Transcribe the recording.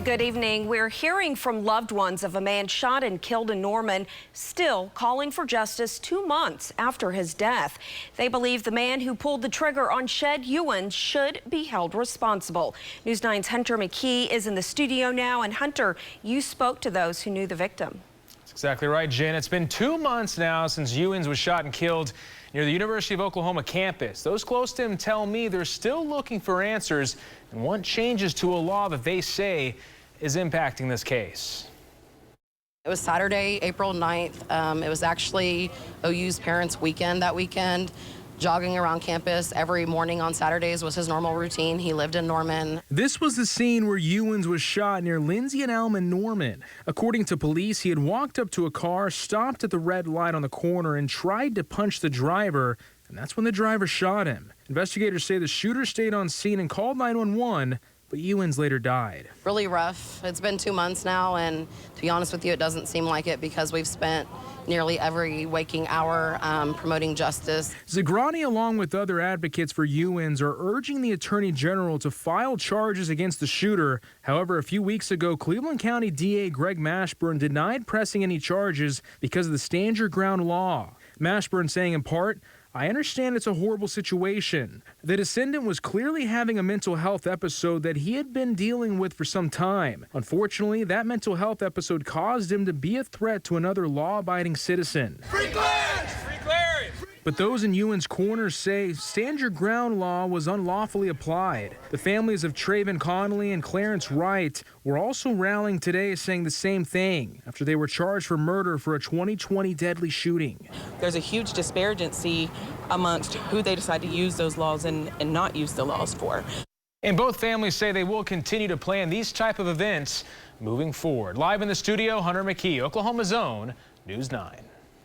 Good evening. We're hearing from loved ones of a man shot and killed in Norman, still calling for justice 2 months after his death. They believe the man who pulled the trigger on Shed Euwins should be held responsible. News 9's Hunter McKee is in the studio now. And Hunter, you spoke to those who knew the victim. That's exactly right, Jen. It's been 2 months now since Euwins was shot and killed near the University of Oklahoma campus. Those close to him tell me they're still looking for answers and want changes to a law that they say is impacting this case. It was Saturday, April 9th. It was actually OU's parents' weekend that weekend. Jogging around campus every morning on Saturdays was his normal routine. He lived in Norman. This was the scene where Euwins was shot near Lindsay and Elm in Norman. According to police, he had walked up to a car, stopped at the red light on the corner, and tried to punch the driver, and that's when the driver shot him. Investigators say the shooter stayed on scene and called 911, but Euwins later died. Really rough. It's been 2 months now, and to be honest with you, it doesn't seem like it because we've spent nearly every waking hour promoting justice. Zagrani, along with other advocates for Euwins, are urging the Attorney General to file charges against the shooter. However, a few weeks ago, Cleveland County DA Greg Mashburn denied pressing any charges because of the Stand Your Ground law. Mashburn saying in part, "I understand it's a horrible situation. The descendant was clearly having a mental health episode that he had been dealing with for some time. Unfortunately, that mental health episode caused him to be a threat to another law-abiding citizen." Free clearance! Free clearance! But those in Euwins' corner say Stand Your Ground law was unlawfully applied. The families of Traven Connolly and Clarence Wright were also rallying today saying the same thing after they were charged for murder for a 2020 deadly shooting. There's a huge disparity amongst who they decide to use those laws and not use the laws for. And both families say they will continue to plan these type of events moving forward. Live in the studio, Hunter McKee, Oklahoma's Own News 9.